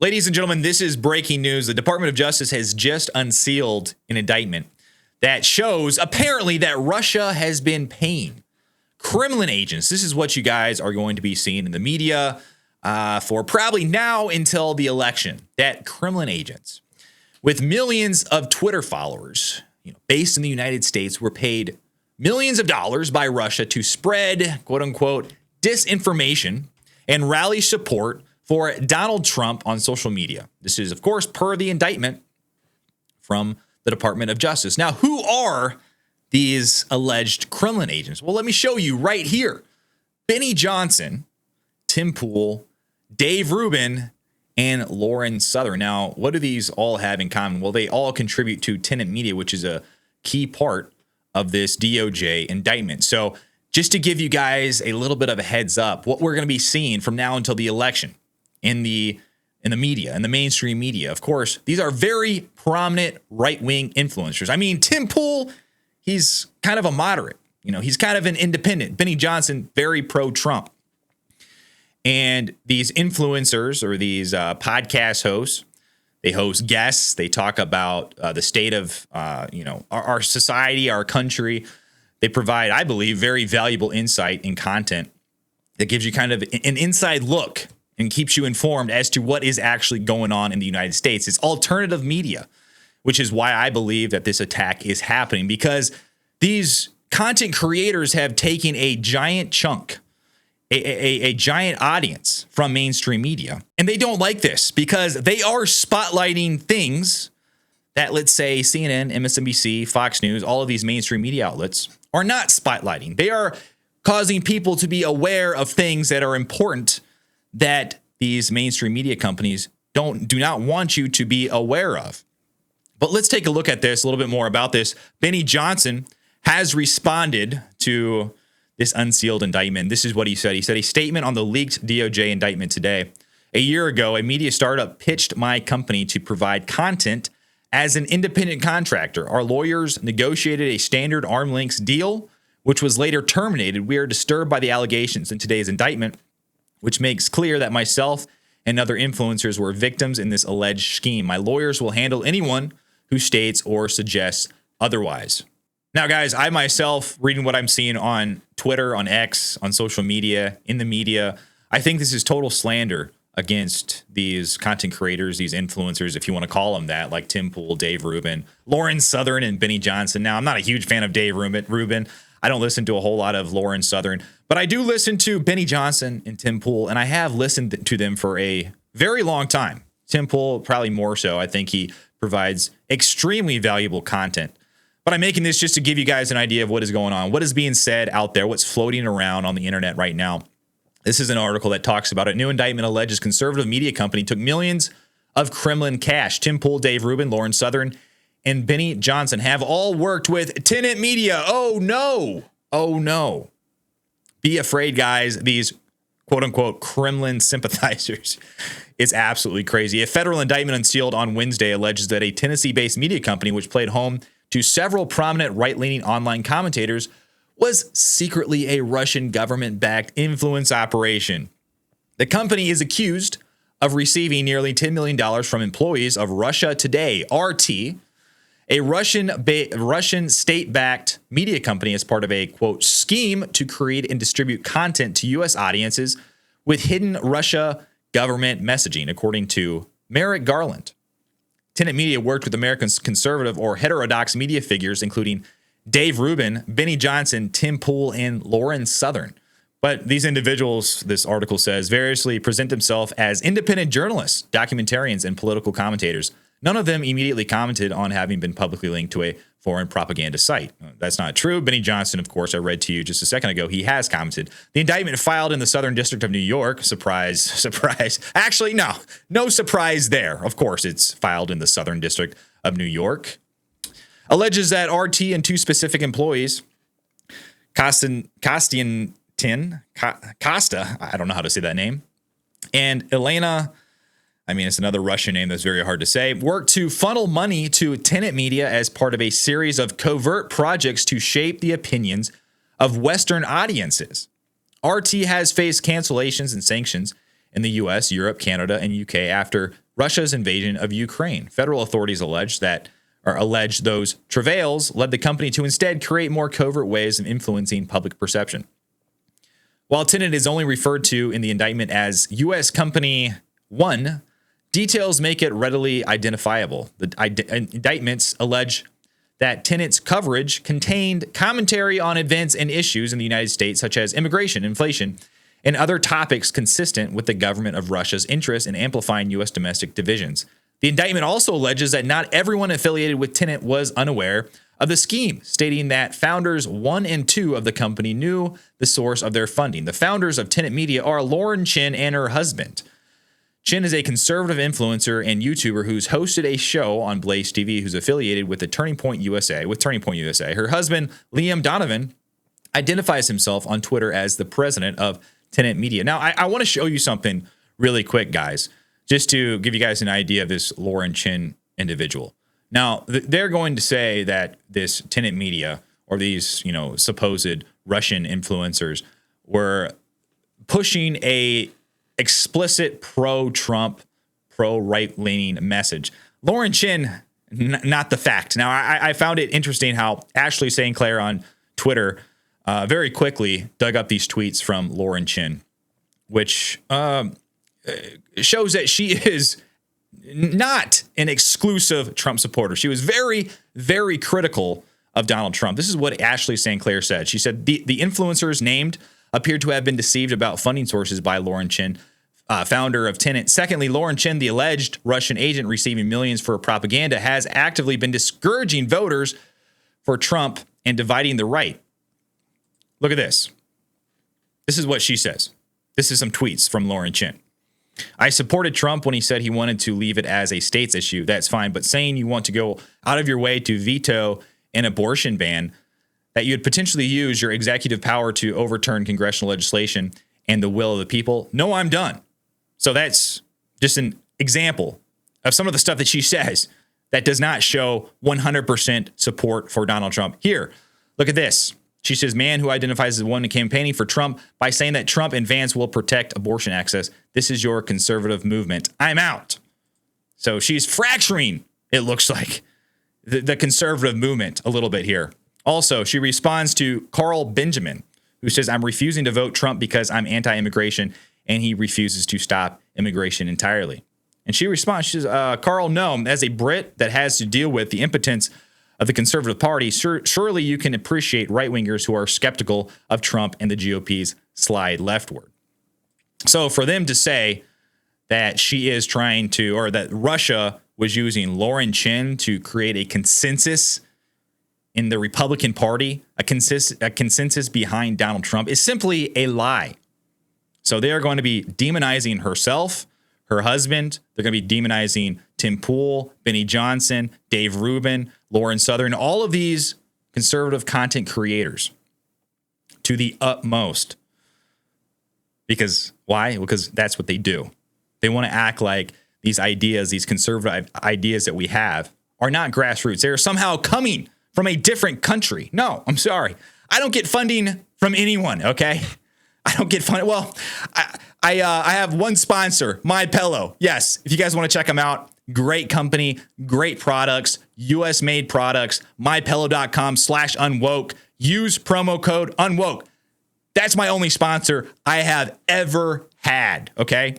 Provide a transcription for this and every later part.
Ladies and gentlemen, this is breaking news. The Department of Justice has just unsealed an indictment that shows apparently that Russia has been paying Kremlin agents. This is what you guys are going to be seeing in the media for probably now until the election. That Kremlin agents with millions of Twitter followers, based in the United States, were paid millions of dollars by Russia to spread, quote unquote, disinformation and rally support for Donald Trump on social media. This is, of course, per the indictment from the Department of Justice. Now, who are these alleged Kremlin agents? Well, let me show you right here. Benny Johnson, Tim Pool, Dave Rubin, and Lauren Southern. Now, what do these all have in common? Well, they all contribute to TENET Media, which is a key part of this DOJ indictment. So just to give you guys a little bit of a heads up, what we're going to be seeing from now until the election in the media, in the mainstream media. Of course, these are very prominent right-wing influencers. I mean, Tim Pool, he's kind of a moderate. He's kind of an independent. Benny Johnson, very pro-Trump. And these influencers or these podcast hosts, they host guests. They talk about the state of, our society, our country. They provide, I believe, very valuable insight and content that gives you kind of an inside look and keeps you informed as to what is actually going on in the United States. It's alternative media, which is why I believe that this attack is happening, because these content creators have taken a giant chunk, a giant audience from mainstream media. And they don't like this because they are spotlighting things that, let's say, CNN, MSNBC, Fox News, all of these mainstream media outlets are not spotlighting. They are causing people to be aware of things that are important that these mainstream media companies do not want you to be aware of. But let's take a look at this, a little bit more about this. Benny Johnson has responded to this unsealed indictment. This is what he said. He said a statement on the leaked DOJ indictment today. A year ago, a media startup pitched my company to provide content as an independent contractor. Our lawyers negotiated a standard arm's length deal, which was later terminated. We are disturbed by the allegations in today's indictment, which makes clear that myself and other influencers were victims in this alleged scheme. My lawyers will handle anyone who states or suggests otherwise. Now, guys, I myself, reading what I'm seeing on Twitter, on X, on social media, in the media, I think this is total slander against these content creators, these influencers, if you want to call them that, like Tim Pool, Dave Rubin, Lauren Southern, and Benny Johnson. Now, I'm not a huge fan of Dave Rubin. I don't listen to a whole lot of Lauren Southern, but I do listen to Benny Johnson and Tim Pool, and I have listened to them for a very long time. Tim Pool, probably more so. I think he provides extremely valuable content. But I'm making this just to give you guys an idea of what is going on, what is being said out there, what's floating around on the internet right now. This is an article that talks about it. New indictment alleges conservative media company took millions of Kremlin cash. Tim Pool, Dave Rubin, Lauren Southern, and Benny Johnson have all worked with TENET Media. Oh, no. Oh, no. Be afraid, guys. These quote-unquote Kremlin sympathizers is absolutely crazy. A federal indictment unsealed on Wednesday alleges that a Tennessee-based media company, which played home to several prominent right-leaning online commentators, was secretly a Russian government-backed influence operation. The company is accused of receiving nearly $10 million from employees of Russia Today, RT, a Russian state-backed media company, as part of a, quote, scheme to create and distribute content to U.S. audiences with hidden Russia government messaging, according to Merrick Garland. TENET Media worked with American conservative or heterodox media figures, including Dave Rubin, Benny Johnson, Tim Pool, and Lauren Southern. But these individuals, this article says, variously present themselves as independent journalists, documentarians, and political commentators. None of them immediately commented on having been publicly linked to a foreign propaganda site. That's not true. Benny Johnson, of course, I read to you just a second ago, he has commented. The indictment filed in the Southern District of New York. Surprise, surprise. Actually, no surprise there. Of course, it's filed in the Southern District of New York. Alleges that RT and two specific employees, Costa, I don't know how to say that name, and Elena, it's another Russian name that's very hard to say, worked to funnel money to TENET Media as part of a series of covert projects to shape the opinions of Western audiences. RT has faced cancellations and sanctions in the U.S., Europe, Canada, and UK after Russia's invasion of Ukraine. Federal authorities allege those travails led the company to instead create more covert ways of influencing public perception. While TENET is only referred to in the indictment as U.S. Company 1, details make it readily identifiable. The indictments allege that TENET's coverage contained commentary on events and issues in the United States, such as immigration, inflation, and other topics consistent with the government of Russia's interest in amplifying U.S. domestic divisions. The indictment also alleges that not everyone affiliated with TENET was unaware of the scheme, stating that founders 1 and 2 of the company knew the source of their funding. The founders of TENET Media are Lauren Chin and her husband. Chin is a conservative influencer and YouTuber who's hosted a show on Blaze TV who's affiliated with Turning Point USA. Her husband, Liam Donovan, identifies himself on Twitter as the president of TENET Media. Now, I want to show you something really quick, guys, just to give you guys an idea of this Lauren Chin individual. Now, they're going to say that this TENET Media or these, supposed Russian influencers were pushing a explicit pro-Trump, pro-right-leaning message. Lauren Chin, not the fact. Now, I found it interesting how Ashley St. Clair on Twitter very quickly dug up these tweets from Lauren Chin, which shows that she is not an exclusive Trump supporter. She was very, very critical of Donald Trump. This is what Ashley St. Clair said. She said, the influencers named appeared to have been deceived about funding sources by Lauren Chin, founder of TENET. Secondly, Lauren Chin, the alleged Russian agent receiving millions for propaganda, has actively been discouraging voters for Trump and dividing the right. Look at this. This is what she says. This is some tweets from Lauren Chin. I supported Trump when he said he wanted to leave it as a states issue. That's fine. But saying you want to go out of your way to veto an abortion ban, that you'd potentially use your executive power to overturn congressional legislation and the will of the people. No, I'm done. So that's just an example of some of the stuff that she says that does not show 100% support for Donald Trump. Here, look at this. She says, man who identifies as one campaigning for Trump by saying that Trump and Vance will protect abortion access. This is your conservative movement. I'm out. So she's fracturing, it looks like, the conservative movement a little bit here. Also, she responds to Carl Benjamin, who says, I'm refusing to vote Trump because I'm anti-immigration, and he refuses to stop immigration entirely. And she responds, she says, Carl, no, as a Brit that has to deal with the impotence of the Conservative Party, surely you can appreciate right-wingers who are skeptical of Trump and the GOP's slide leftward. So for them to say that she is trying to, or that Russia was using Lauren Chin to create a consensus in the Republican Party, a consensus behind Donald Trump, is simply a lie. So they are going to be demonizing herself, her husband. They're going to be demonizing Tim Pool, Benny Johnson, Dave Rubin, Lauren Southern, all of these conservative content creators to the utmost. Because why? Because that's what they do. They want to act like these ideas, these conservative ideas that we have, are not grassroots. They're somehow coming from a different country. No, I'm sorry. I don't get funding from anyone, okay? I don't get funding. Well, I have one sponsor, MyPillow. Yes, if you guys want to check them out, great company, great products, US made products, mypillow.com/unwoke. Use promo code unwoke. That's my only sponsor I have ever had, okay?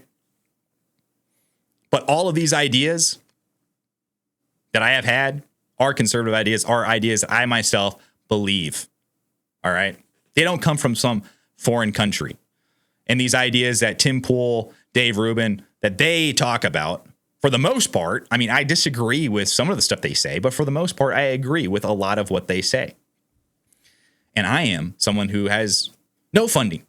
But all of these ideas that I have had are conservative ideas, are ideas I myself believe, all right? They don't come from some foreign country. And these ideas that Tim Pool, Dave Rubin, that they talk about, for the most part, I mean, I disagree with some of the stuff they say, but for the most part, I agree with a lot of what they say. And I am someone who has no funding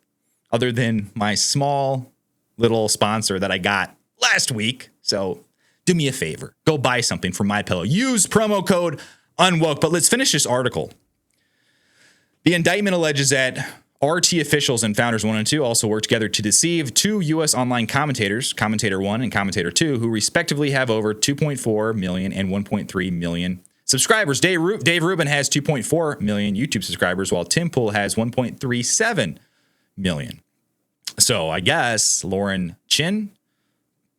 other than my small little sponsor that I got last week. So do me a favor. Go buy something from MyPillow. Use promo code unwoke. But let's finish this article. The indictment alleges that RT officials and founders 1 and 2 also worked together to deceive two U.S. online commentators, Commentator 1 and Commentator 2, who respectively have over 2.4 million and 1.3 million subscribers. Dave Rubin has 2.4 million YouTube subscribers, while Tim Pool has 1.37 million. So I guess Lauren Chin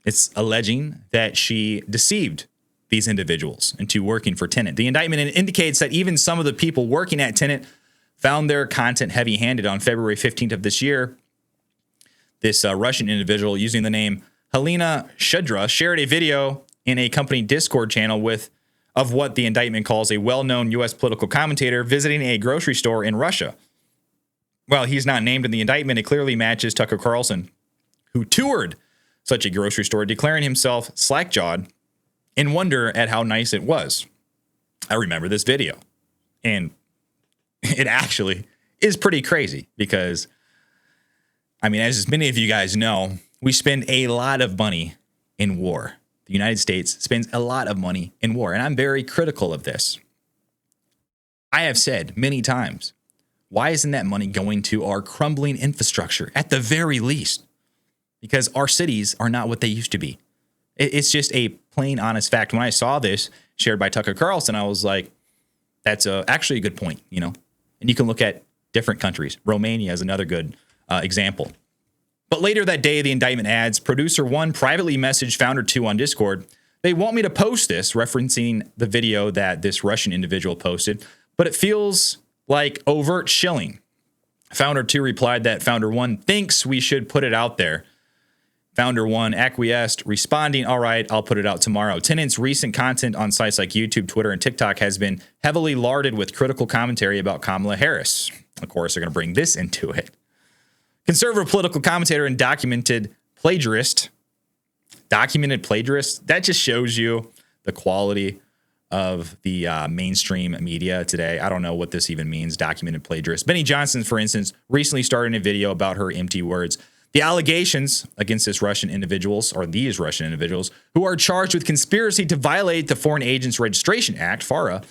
It's alleging that she deceived these individuals into working for TENET. The indictment indicates that even some of the people working at TENET found their content heavy-handed. On February 15th of this year, this Russian individual using the name Helena Shudra shared a video in a company Discord channel of what the indictment calls a well-known U.S. political commentator visiting a grocery store in Russia. While he's not named in the indictment, it clearly matches Tucker Carlson, who toured such a grocery store, declaring himself slack-jawed in wonder at how nice it was. I remember this video, and it actually is pretty crazy because, I mean, as many of you guys know, we spend a lot of money in war. The United States spends a lot of money in war, and I'm very critical of this. I have said many times, why isn't that money going to our crumbling infrastructure at the very least? Because our cities are not what they used to be. It's just a plain, honest fact. When I saw this shared by Tucker Carlson, I was like, that's actually a good point, you know? And you can look at different countries. Romania is another good example. But later that day, the indictment adds, producer 1 privately messaged founder 2 on Discord. They want me to post this, referencing the video that this Russian individual posted, but it feels like overt shilling. Founder 2 replied that founder 1 thinks we should put it out there. Founder 1 acquiesced, responding, all right, I'll put it out tomorrow. TENET's recent content on sites like YouTube, Twitter, and TikTok has been heavily larded with critical commentary about Kamala Harris. Of course, they're going to bring this into it. Conservative political commentator and documented plagiarist, that just shows you the quality of the mainstream media today. I don't know what this even means, documented plagiarist. Benny Johnson, for instance, recently started a video about her empty words. The allegations against these Russian individuals who are charged with conspiracy to violate the Foreign Agents Registration Act, FARA,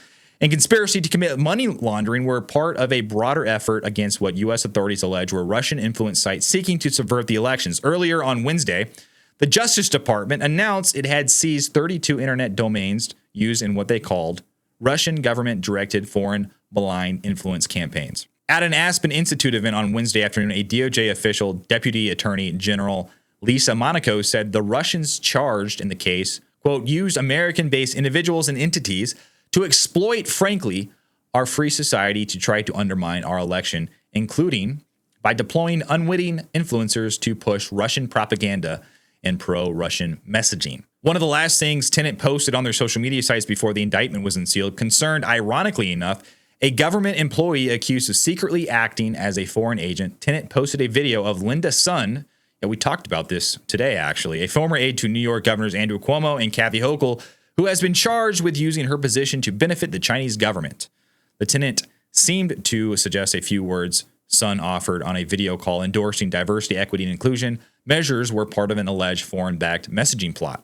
and conspiracy to commit money laundering were part of a broader effort against what U.S. authorities allege were Russian influence sites seeking to subvert the elections. Earlier on Wednesday, the Justice Department announced it had seized 32 internet domains used in what they called Russian government-directed foreign malign influence campaigns. At an Aspen Institute event on Wednesday afternoon, a DOJ official, Deputy Attorney General Lisa Monaco, said the Russians charged in the case, quote, used American-based individuals and entities to exploit, frankly, our free society to try to undermine our election, including by deploying unwitting influencers to push Russian propaganda and pro-Russian messaging. One of the last things TENET posted on their social media sites before the indictment was unsealed concerned, ironically enough, a government employee accused of secretly acting as a foreign agent. TENET posted a video of Linda Sun, and we talked about this today, actually, a former aide to New York Governors Andrew Cuomo and Kathy Hochul, who has been charged with using her position to benefit the Chinese government. The TENET seemed to suggest a few words Sun offered on a video call endorsing diversity, equity, and inclusion measures were part of an alleged foreign-backed messaging plot.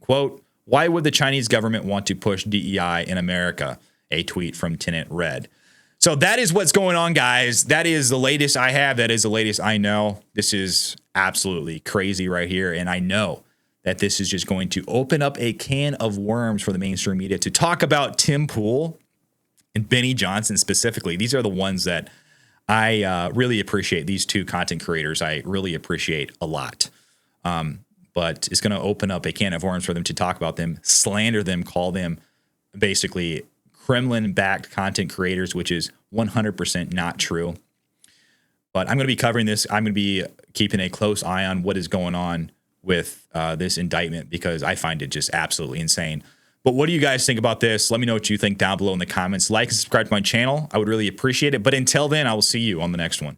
Quote, why would the Chinese government want to push DEI in America? A tweet from TENET read. So that is what's going on, guys. That is the latest I have. That is the latest I know. This is absolutely crazy right here. And I know that this is just going to open up a can of worms for the mainstream media to talk about Tim Pool and Benny Johnson specifically. These are the ones that I really appreciate. These two content creators I really appreciate a lot. But it's going to open up a can of worms for them to talk about them, slander them, call them basically Kremlin-backed content creators, which is 100% not true. But I'm going to be covering this. I'm going to be keeping a close eye on what is going on with this indictment because I find it just absolutely insane. But what do you guys think about this? Let me know what you think down below in the comments. Like and subscribe to my channel. I would really appreciate it. But until then, I will see you on the next one.